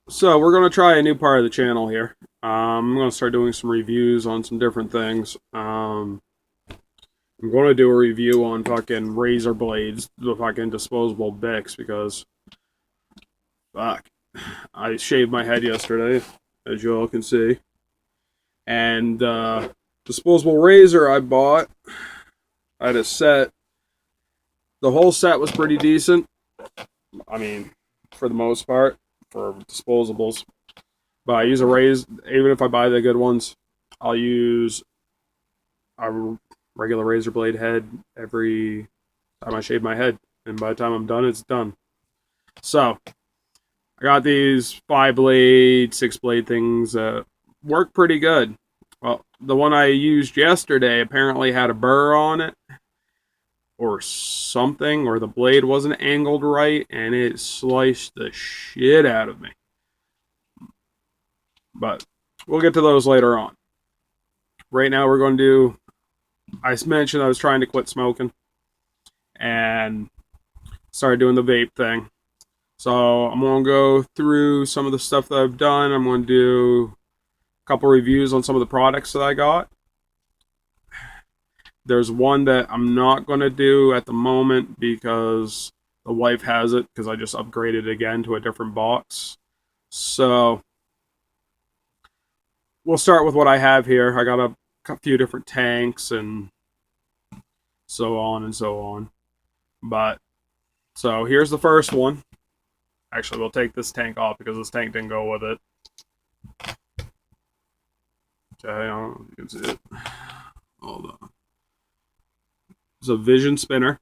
So we're gonna try a new part of the channel here. I'm gonna start doing some reviews on some different things. I'm gonna do a review on fucking razor blades, the fucking disposable Bics, because fuck, I shaved my head yesterday, as you all can see, and disposable razor I bought. I had a set. The whole set was pretty decent. I mean, for the most part, for disposables. But I use a even if I buy the good ones, I'll use a regular razor blade head every time I shave my head. And by the time I'm done, it's done. So, I got these 5 blade, 6 blade things that work pretty good. Well, the one I used yesterday apparently had a burr on it or something, or the blade wasn't angled right, and it sliced the shit out of me. But we'll get to those later on. Right now, we're going to do. I mentioned I was trying to quit smoking and started doing the vape thing. So I'm going to go through some of the stuff that I've done. I'm going to do a couple reviews on some of the products that I got. There's one that I'm not going to do at the moment because the wife has it because I just upgraded again to a different box. So we'll start with what I have here. I got a few different tanks and so on and so on. But so here's the first one. Actually, we'll take this tank off because this tank didn't go with it. Okay, I don't know if you can see it. Hold on. It's a Vision spinner.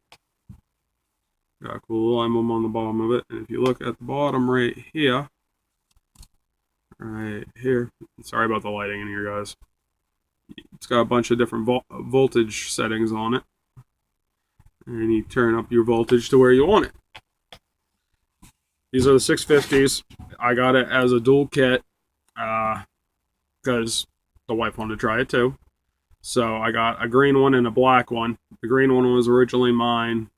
Got a cool little emblem on the bottom of it. And if you look at the bottom right here, sorry about the lighting in here, guys. It's got a bunch of different voltage settings on it. And you turn up your voltage to where you want it. These are the 650s. I got it as a dual kit because the wife wanted to try it too. So I got a green one and a black one. The green one was originally mine.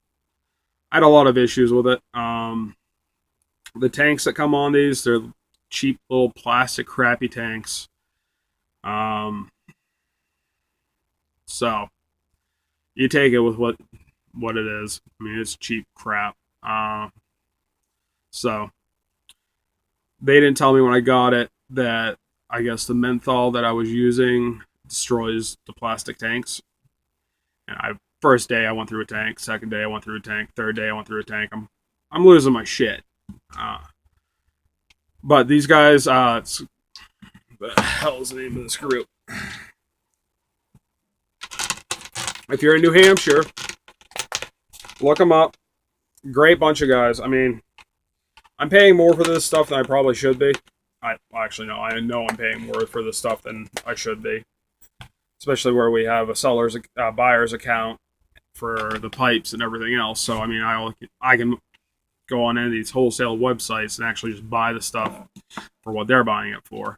I had a lot of issues with it. The tanks that come on these, they're cheap little plastic crappy tanks. So you take it with what it is. I mean, it's cheap crap. So they didn't tell me when I got it that I guess the menthol that I was using destroys the plastic tanks. And first day I went through a tank, second day I went through a tank, third day I went through a tank. I'm losing my shit. But these guys, the hell's the name of this group? If you're in New Hampshire, look them up. Great bunch of guys. I mean, I'm paying more for this stuff than I probably should be. I know I'm paying more for this stuff than I should be. Especially where we have a buyer's account for the pipes and everything else. So, I mean, I can go on any of these wholesale websites and actually just buy the stuff for what they're buying it for.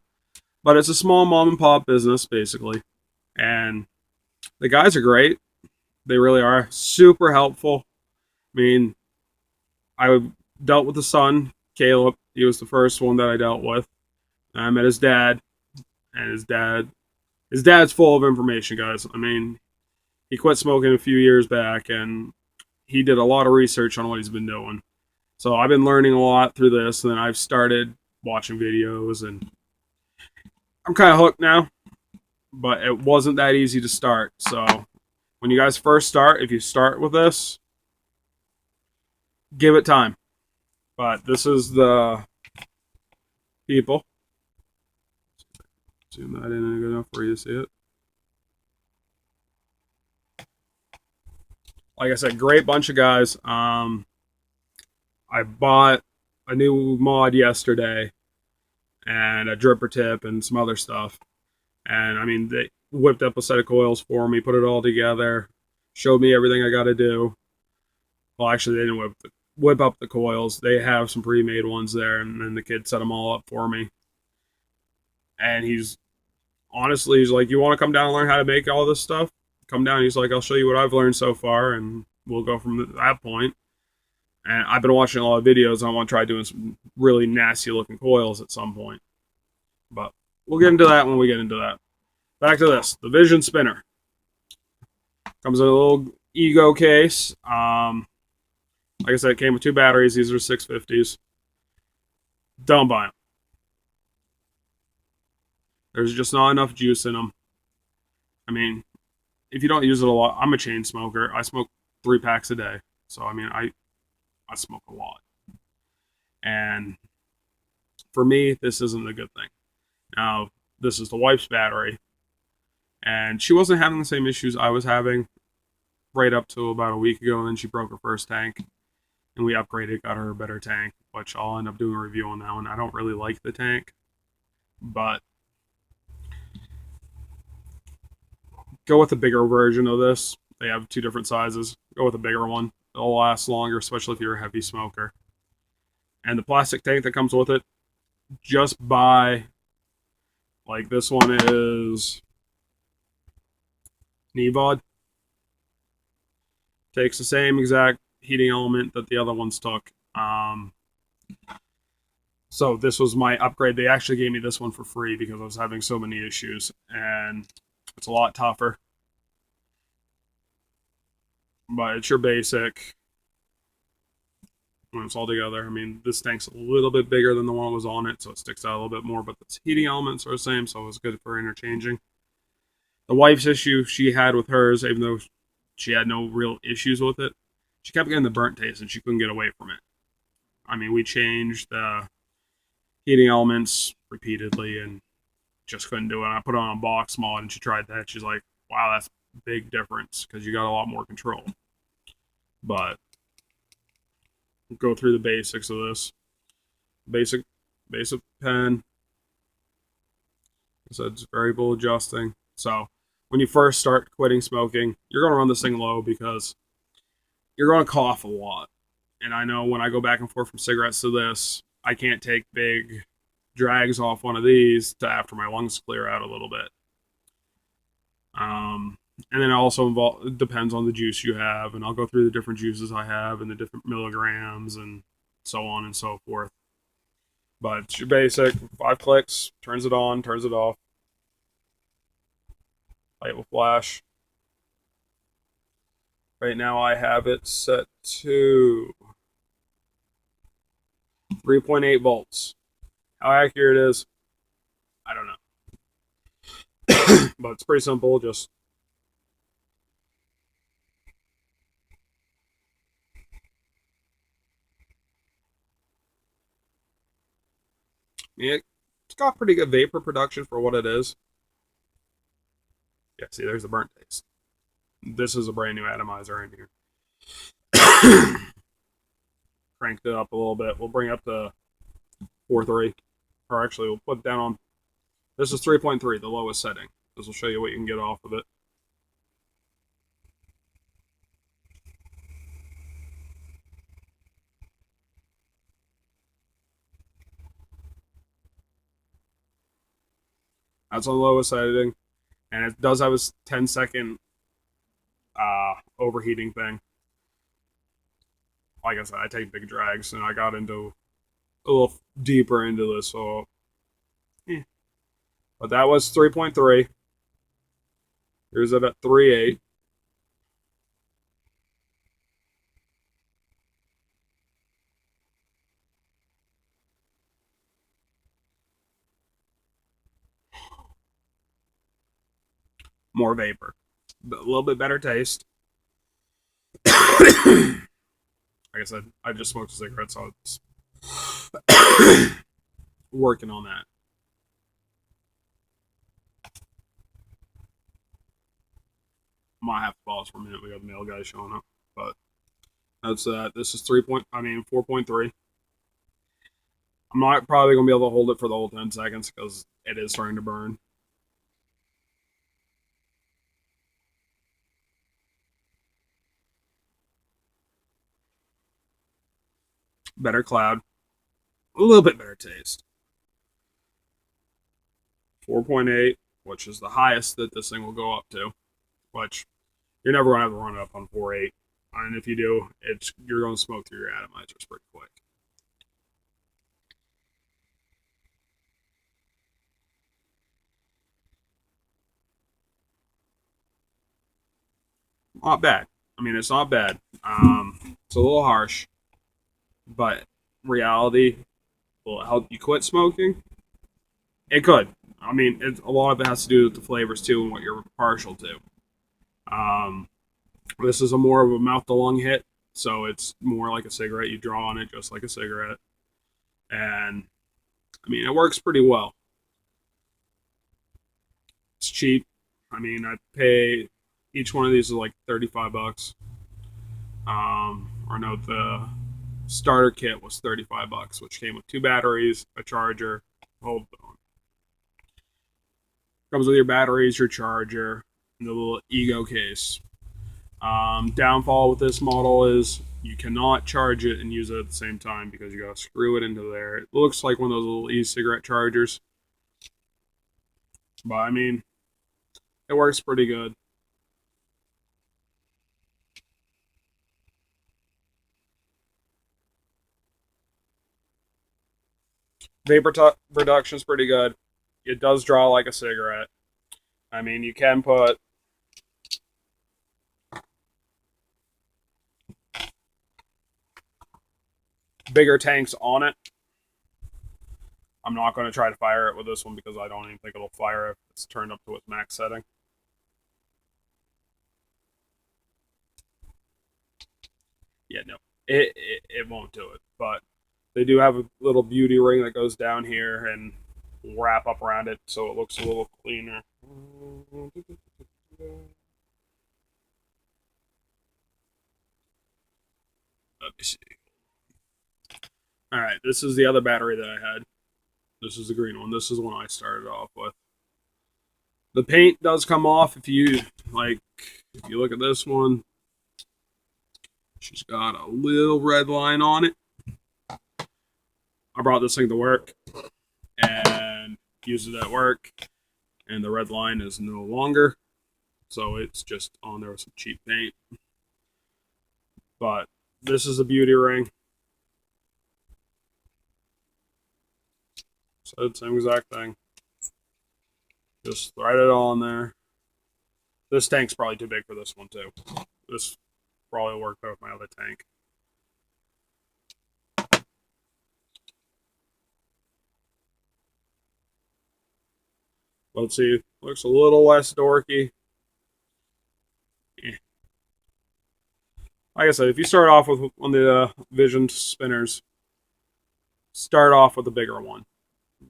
But it's a small mom and pop business, basically. And the guys are great. They really are super helpful. I mean, I dealt with the son, Caleb. He was the first one that I dealt with. I met his dad, and his dad's full of information, guys. I mean, he quit smoking a few years back, and he did a lot of research on what he's been doing. So I've been learning a lot through this, and then I've started watching videos, and I'm kind of hooked now. But it wasn't that easy to start. So when you guys first start, if you start with this, give it time. But this is the people. Zoom that in good enough for you to see it. Like I said, great bunch of guys. I bought a new mod yesterday and a dripper tip and some other stuff. And I mean, they whipped up a set of coils for me, put it all together, showed me everything I got to do. Well, actually, they didn't whip up the coils. They have some pre-made ones there, and then the kid set them all up for me. And he's like, you want to come down and learn how to make all this stuff? Come down. He's like, I'll show you what I've learned so far, and we'll go from that point. And I've been watching a lot of videos. I want to try doing some really nasty looking coils at some point. But we'll get into that when we get into that. Back to this. The Vision Spinner. Comes in a little Ego case. Like I said, it came with 2 batteries. These are 650s. Don't buy them. There's just not enough juice in them. I mean, if you don't use it a lot, I'm a chain smoker. I smoke 3 packs a day. So, I mean, I smoke a lot. And for me, this isn't a good thing. Now, this is the wife's battery. And she wasn't having the same issues I was having right up to about a week ago. And then she broke her first tank. And we upgraded, got her a better tank, which I'll end up doing a review on that one. I don't really like the tank. But go with a bigger version of this. They have 2 different sizes. Go with a bigger one. It'll last longer, especially if you're a heavy smoker. And the plastic tank that comes with it, just buy, like this one is Nevod. Takes the same exact heating element that the other ones took. So this was my upgrade. They actually gave me this one for free because I was having so many issues. And it's a lot tougher. But it's your basic. When it's all together, I mean, this tank's a little bit bigger than the one that was on it, so it sticks out a little bit more, but the heating elements are the same, so it was good for interchanging. The wife's issue she had with hers, even though she had no real issues with it, she kept getting the burnt taste, and she couldn't get away from it. I mean, we changed the heating elements repeatedly, and just couldn't do it. I put it on a box mod, and she tried that. She's like, wow, that's a big difference, because you got a lot more control. But go through the basics of this. Basic pen. So it's variable adjusting. So when you first start quitting smoking, you're going to run this thing low because you're going to cough a lot. And I know when I go back and forth from cigarettes to this, I can't take big drags off one of these to after my lungs clear out a little bit. And then it also depends on the juice you have, and I'll go through the different juices I have and the different milligrams and so on and so forth. But it's your basic 5 clicks, turns it on, turns it off. Light will flash. Right now I have it set to 3.8 volts. How accurate it is, I don't know. But it's pretty simple, just it's got pretty good vapor production for what it is. Yeah, see, there's the burnt taste. This is a brand new atomizer in here. Cranked it up a little bit. We'll bring up to 4.3. Or actually, we'll put it down on... This is 3.3, the lowest setting. This will show you what you can get off of it. That's on the lowest setting. And it does have a 10-second overheating thing. Like I said, I take big drags, and I got into a little deeper into this, so... Yeah. But that was 3.3. Here's it at 3.8. More vapor. A little bit better taste. Like I said, I just smoked a cigarette, so it's working on that. I might have to pause for a minute. We got the mail guy showing up, but that's that. This is 4.3. I'm not probably gonna be able to hold it for the whole 10 seconds because it is starting to burn. Better cloud, a little bit better taste. 4.8, which is the highest that this thing will go up to, which you're never gonna have to run it up on 4.8. And if you do, you're going to smoke through your atomizers pretty quick. Not bad. I mean, it's not bad. It's a little harsh, but reality will it help you quit smoking. It could. I mean, a lot of it has to do with the flavors too and what you're partial to. Um, this is a more of a mouth to lung hit, so it's more like a cigarette. You draw on it just like a cigarette, and I mean, it works pretty well. It's cheap. I mean, I pay each one of these is like $35. Or no, the starter kit was $35, which came with 2 batteries, a charger, hold on. Comes with your batteries, your charger, and the little ego case. Downfall with this model is you cannot charge it and use it at the same time because you gotta screw it into there. It looks like one of those little e-cigarette chargers, but I mean, it works pretty good. Production is pretty good. It does draw like a cigarette. I mean, you can put bigger tanks on it. I'm not going to try to fire it with this one because I don't even think it'll fire if it's turned up to its max setting. Yeah, no, it won't do it. But they do have a little beauty ring that goes down here and wrap up around it so it looks a little cleaner. Let me see. All right, this is the other battery that I had. This is the green one. This is the one I started off with. The paint does come off if you like. If you look at this one, she's got a little red line on it. I brought this thing to work and used it at work, and the red line is no longer. So it's just on there with some cheap paint. But this is a beauty ring. So same exact thing. Just thread it on there. This tank's probably too big for this one too. This probably worked out with my other tank. Let's see. Looks a little less dorky. Like I said, if you start off with one of the Vision spinners, start off with a bigger one.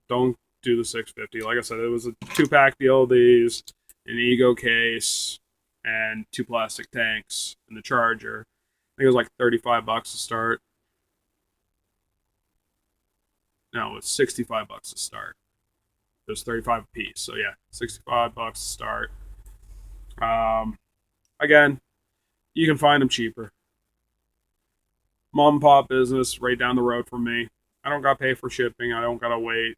Don't do the 650. Like I said, it was a 2-pack deal of these, an ego case, and 2 plastic tanks, and the charger. I think it was like $35 to start. No, it was $65 to start. It was 35 a piece. So yeah, $65 to start. Again, you can find them cheaper. Mom and pop business right down the road from me. I don't got to pay for shipping. I don't got to wait.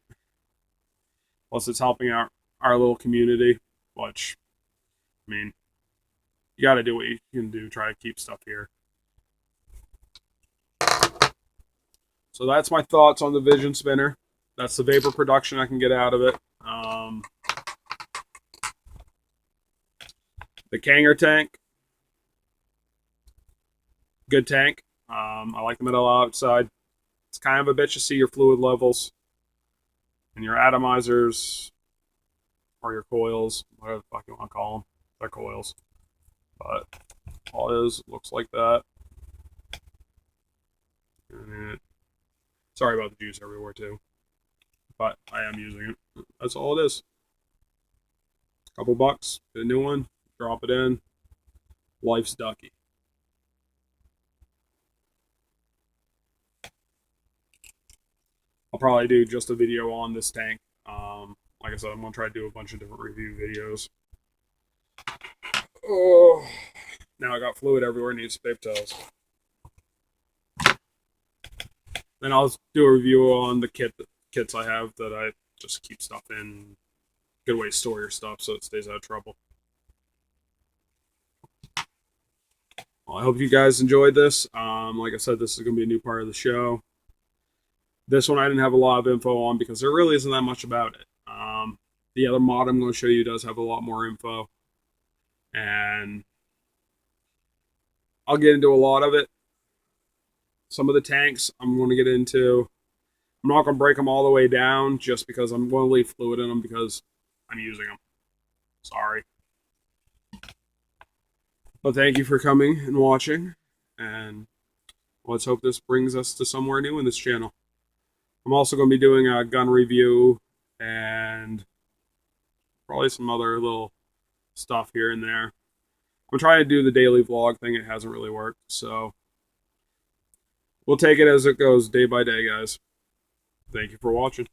Plus, it's helping out our little community, which, I mean, you got to do what you can do. Try to keep stuff here. So that's my thoughts on the Vision spinner. That's the vapor production I can get out of it. The Kanger tank, good tank. I like the metal outside. It's kind of a bitch to see your fluid levels and your atomizers or your coils, whatever the fuck you want to call them. They're coils. But all it is, looks like that. And sorry about the juice everywhere too. But I am using it. That's all it is. Couple bucks, get a new one, drop it in. Life's ducky. I'll probably do just a video on this tank. Like I said, I'm gonna try to do a bunch of different review videos. Oh, now I got fluid everywhere. Needs paper towels. Then I'll do a review on the kits I have that I just keep stuff in. Good way to store your stuff so it stays out of trouble. Well, I hope you guys enjoyed this. Like I said, this is going to be a new part of the show. This one I didn't have a lot of info on because there really isn't that much about it. The other mod I'm going to show you does have a lot more info. And I'll get into a lot of it. Some of the tanks I'm going to get into. I'm not going to break them all the way down just because I'm going to leave fluid in them because I'm using them. Sorry. But thank you for coming and watching. And let's hope this brings us to somewhere new in this channel. I'm also going to be doing a gun review and probably some other little stuff here and there. I'm trying to do the daily vlog thing. It hasn't really worked. So we'll take it as it goes day by day, guys. Thank you for watching.